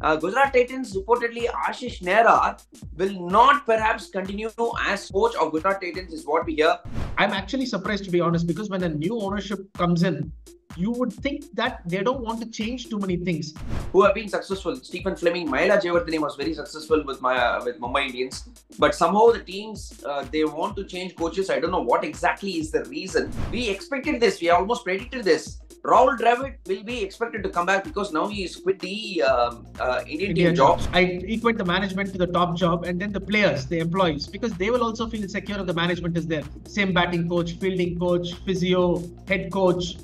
Gujarat Titans reportedly Ashish Nehra will not perhaps continue as coach of Gujarat Titans, is what we hear. I'm actually surprised, to be honest, because when a new ownership comes in, you would think that they don't want to change too many things. Who have been successful. Stephen Fleming, Mahela Jayawardene was very successful with Mumbai Indians, but somehow the teams they want to change coaches. I don't know what exactly is the reason. We expected this. We almost predicted this. Rahul Dravid will be expected to come back because now he is quit the Indian team jobs. I equate the management to the top job and then the players, the employees, because they will also feel secure if the management is there. Same batting coach, fielding coach, physio, head coach,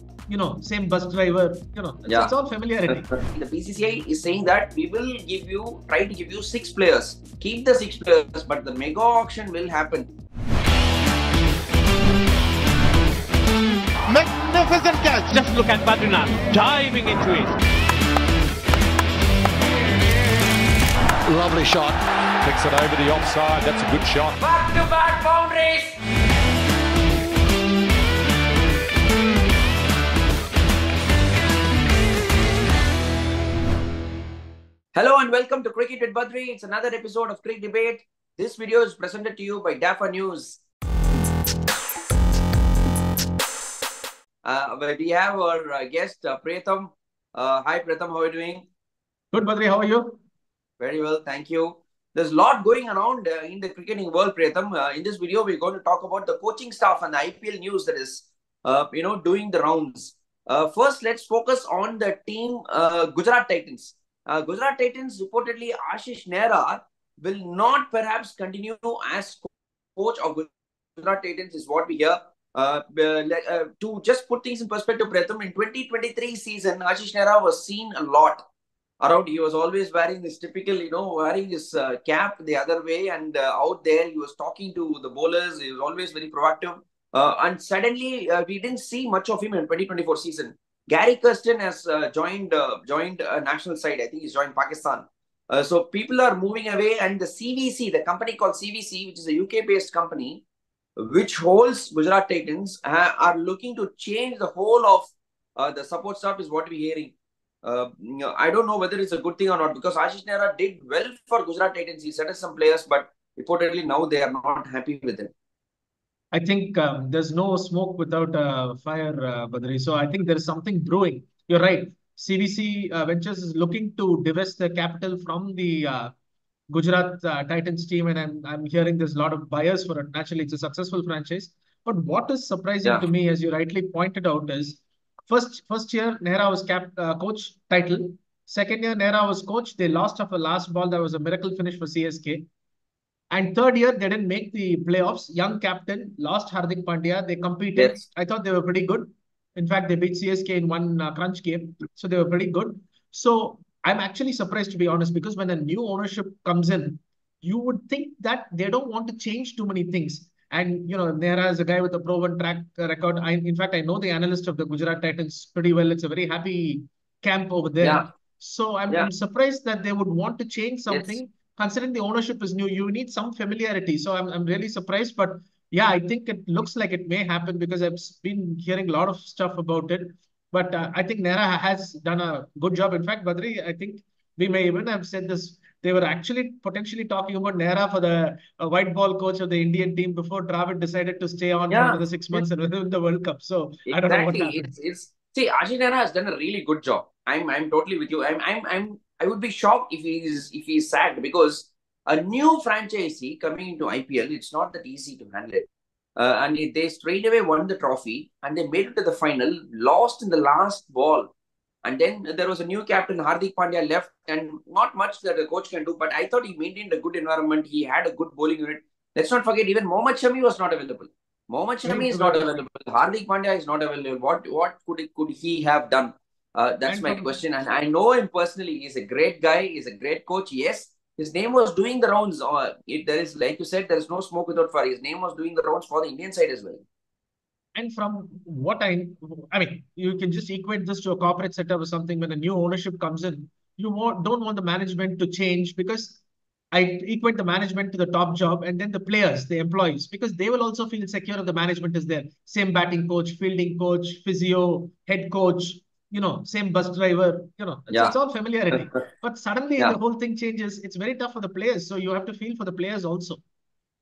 same bus driver, it's all familiarity. The BCCI is saying that we will try to give you 6 players. Keep the 6 players, but the mega auction will happen. Magnificent catch. Just look at Badri now, diving into it. Lovely shot. Picks it over the offside. That's a good shot. Back-to-back boundaries. Hello and welcome to Cricket with Badri. It's another episode of Cric Debate. This video is presented to you by DIVO News. We have our guest, Pratham. Hi, Pratham. How are you doing? Good, Badri. How are you? Very well, thank you. There's a lot going around in the cricketing world, Pratham. In this video, we're going to talk about the coaching staff and the IPL news that is, doing the rounds. First, let's focus on the team Gujarat Titans. Gujarat Titans reportedly Ashish Nehra will not perhaps continue as coach of Gujarat Titans, is what we hear. To just put things in perspective, Pratham, in 2023 season, Ashish Nehra was seen a lot around. He was always wearing this typical, wearing his cap the other way, and out there he was talking to the bowlers. He was always very proactive. And suddenly, we didn't see much of him in 2024 season. Gary Kirsten has joined a national side. I think he's joined Pakistan. So people are moving away, and the CVC, the company called CVC, which is a UK-based company, which holds Gujarat Titans, are looking to change the whole of the support staff, is what we're hearing. I don't know whether it's a good thing or not, because Ashish Nehra did well for Gujarat Titans. He set up some players, but reportedly now they are not happy with him. I think there's no smoke without fire, Badri. So I think there is something brewing. You're right. CVC Ventures is looking to divest the capital from the Gujarat Titans team, and I'm hearing there's a lot of buyers for it. Naturally, it's a successful franchise. But what is surprising to me, as you rightly pointed out, is first year Nehra was coach title. Second year Nehra was coach. They lost off a last ball. That was a miracle finish for CSK. And third year, they didn't make the playoffs. Young captain, lost Hardik Pandya. They competed. Yes. I thought they were pretty good. In fact, they beat CSK in one crunch game. So they were pretty good. So I'm actually surprised, to be honest, because when a new ownership comes in, you would think that they don't want to change too many things. And, Nehra is a guy with a proven track record. In fact, I know the analyst of the Gujarat Titans pretty well. It's a very happy camp over there. Yeah. So I'm surprised that they would want to change something. Yes. Considering the ownership is new, you need some familiarity. So I'm really surprised. But yeah, I think it looks like it may happen because I've been hearing a lot of stuff about it. But I think Nehra has done a good job. In fact, Badri, I think we may even have said this. They were actually potentially talking about Nehra for the white ball coach of the Indian team before Dravid decided to stay on for another 6 months and win the World Cup. So exactly. I don't know what happened. See, Ashish Nehra has done a really good job. I'm totally with you. I would be shocked if he's sacked, because a new franchisee coming into IPL, it's not that easy to handle it. And they straight away won the trophy and they made it to the final, lost in the last ball. And then there was a new captain, Hardik Pandya, left, and not much that the coach can do. But I thought he maintained a good environment. He had a good bowling unit. Let's not forget, even Mohammad Shami was not available. Mohammad Shami is not available. Hardik Pandya is not available. What could he have done? That's my question. And I know him personally. He's a great guy. He's a great coach. Yes, his name was doing the rounds. There is, like you said, there is no smoke without fire. His name was doing the rounds for the Indian side as well. And from what I mean, you can just equate this to a corporate setup or something. When a new ownership comes in, you don't want the management to change, because I equate the management to the top job and then the players, the employees, because they will also feel secure if the management is there. Same batting coach, fielding coach, physio, head coach, same bus driver, it's Yeah. all familiarity. But suddenly Yeah. the whole thing changes. It's very tough for the players. So you have to feel for the players also.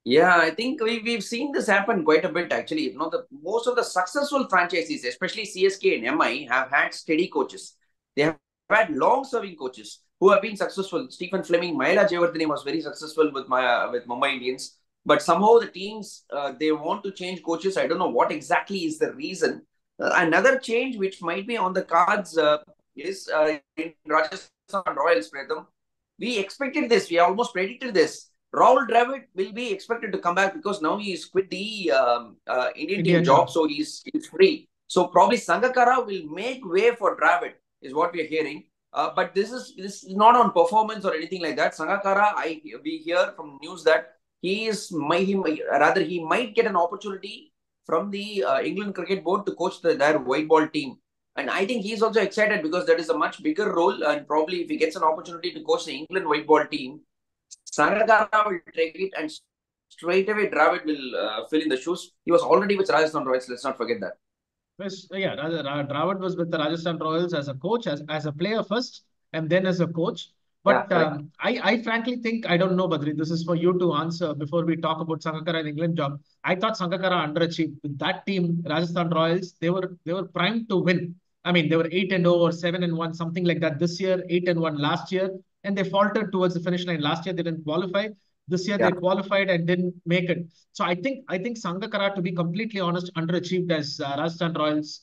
Yeah, I think we've seen this happen quite a bit actually. Most of the successful franchises, especially CSK and MI, have had steady coaches. They have had long-serving coaches who have been successful. Stephen Fleming, Mahela Jayawardene was very successful with Mumbai Indians, but somehow the teams they want to change coaches. I don't know what exactly is the reason. Another change which might be on the cards is in Rajasthan Royals, Pratham. We expected this. We almost predicted this. Rahul Dravid will be expected to come back because now he's quit the Indian India team job, job. so he's free. So probably Sangakkara will make way for Dravid, is what we are hearing. But this is not on performance or anything like that. Sangakkara, we hear from news that he might get an opportunity from the England Cricket Board to coach their white ball team. And I think he's also excited because that is a much bigger role. And probably if he gets an opportunity to coach the England white ball team, Sanga will take it and straight away Dravid will fill in the shoes. He was already with Rajasthan Royals. Let's not forget that. Yes, yeah, Dravid was with the Rajasthan Royals as a coach, as a player first, and then as a coach. Yeah, But correct. I frankly think, I don't know, Badri, this is for you to answer before we talk about Sangakkara and England job. I thought Sangakkara underachieved. With that team, Rajasthan Royals, they were primed to win. I mean, they were 8-0 or 7-1, something like that this year, 8-1 last year, and they faltered towards the finish line. Last year, they didn't qualify. This year, Yeah. they qualified and didn't make it. So I think Sangakkara, to be completely honest, underachieved as Rajasthan Royals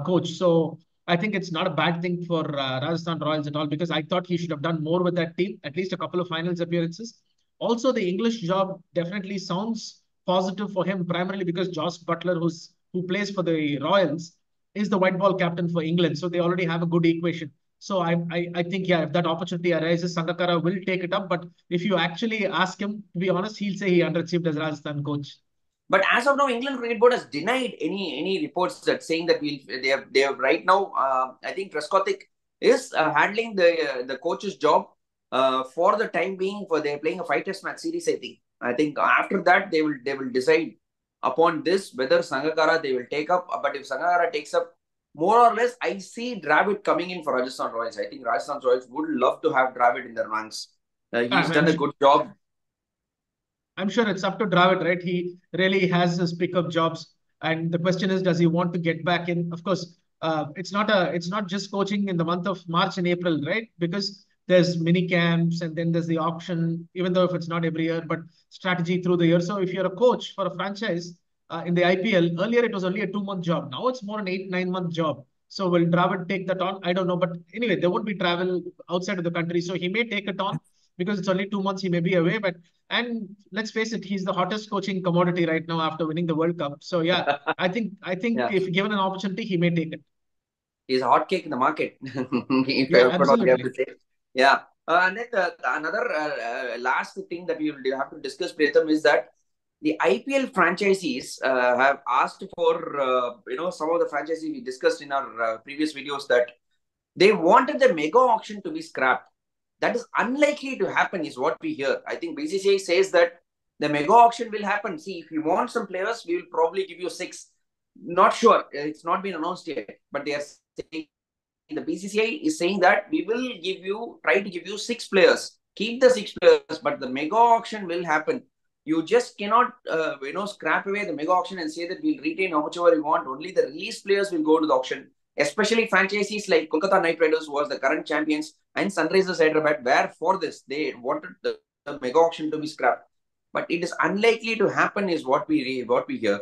coach. So I think it's not a bad thing for Rajasthan Royals at all, because I thought he should have done more with that team, at least a couple of finals appearances. Also, the English job definitely sounds positive for him, primarily because Josh Butler, who plays for the Royals, is the white ball captain for England. So they already have a good equation. So I think, yeah, if that opportunity arises, Sangakkara will take it up. But if you actually ask him, to be honest, he'll say he underachieved as Rajasthan coach. But as of now, England Cricket Board has denied any reports that saying that they have right now. I think Trescothick is handling the coach's job for the time being. For they're playing a 5 Test match series. I think after that they will decide upon this whether Sangakkara they will take up. But if Sangakkara takes up, more or less, I see Dravid coming in for Rajasthan Royals. I think Rajasthan Royals would love to have Dravid in their ranks. He's I'm, done a good job. I'm sure it's up to Dravid, right? He really has his pickup jobs, and the question is, does he want to get back in? Of course, it's not just coaching in the month of March and April, right? Because there's mini camps and then there's the auction. Even though if it's not every year, but strategy through the year. So if you're a coach for a franchise in the IPL, earlier it was only a 2 month job. Now it's more an 8 9 month job. So will Dravid take that on? I don't know, but anyway, there won't be travel outside of the country, so he may take it on because it's only 2 months. He may be away, but and let's face it, he's the hottest coaching commodity right now after winning the World Cup. So yeah, I think Yeah. if given an opportunity, he may take it. He's a hot cake in the market. If Yeah, I put all you have to absolutely. say. Yeah. And then another last thing that we will have to discuss, Pritham, is that the IPL franchisees have asked for, some of the franchises we discussed in our previous videos that they wanted the mega auction to be scrapped. That is unlikely to happen, is what we hear. I think BCCI says that the mega auction will happen. See, if you want some players, we will probably give you six. Not sure. It's not been announced yet, but they are saying the BCCI is saying that we will try to give you 6 players. Keep the 6 players, but the mega auction will happen. You just cannot, scrap away the mega auction and say that we'll retain how much ever we want. Only the released players will go to the auction. Especially franchises like Kolkata Knight Riders, who was the current champions, and Sunrisers Hyderabad, where for this they wanted the mega auction to be scrapped. But it is unlikely to happen, is what we hear.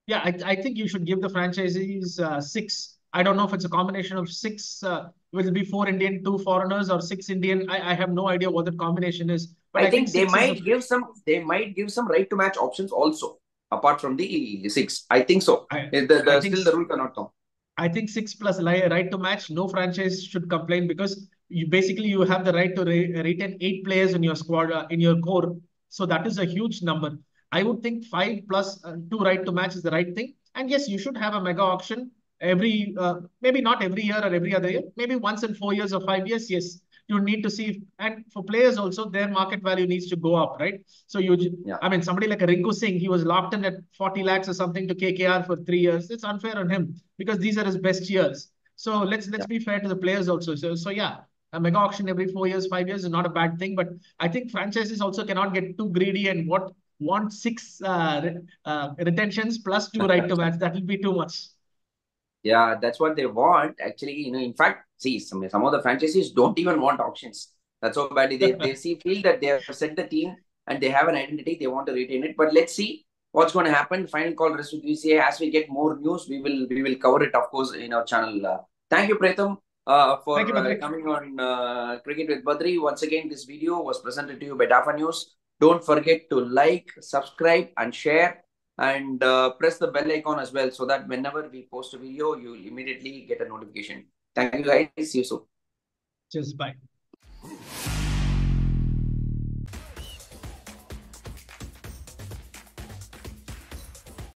Yeah, I think you should give the franchisees six. I don't know if it's a combination of six. Will it be four Indian, two foreigners, or six Indian? I have no idea what the combination is, but I I think think they six is the. might give some. They might give some right to match options also, apart from the six. I think so. I I The think still the rule cannot come. I think six plus right to match. No franchise should complain because you have the right to retain 8 players in your squad in your core. So that is a huge number. I would think five plus two right to match is the right thing. And yes, you should have a mega auction every maybe not every year or every other year, maybe once in 4 years or 5 years. Yes, you need to see, and for players also, their market value needs to go up, right? So Yeah. I mean, somebody like a Rinku Singh, he was locked in at 40 lakhs or something to KKR for 3 years. It's unfair on him because these are his best years. So let's be fair to the players also. So yeah, a mega auction every 4 years, 5 years is not a bad thing. But I think franchises also cannot get too greedy and want six retentions plus 2 right to match. That will be too much. Yeah, that's what they want. Actually, in fact, see, some of the franchises don't even want auctions. That's so badly. They feel that they have set the team and they have an identity. They want to retain it. But let's see what's going to happen. Final call rest with VCA. As we get more news, we will cover it, of course, in our channel. Thank you, Pratham, for Thank you, Badri. coming on Cricket with Badri. Once again, this video was presented to you by DAFA News. Don't forget to like, subscribe, and share. And press the bell icon as well, so that whenever we post a video, you will immediately get a notification. Thank you guys. See you soon. Cheers. Bye.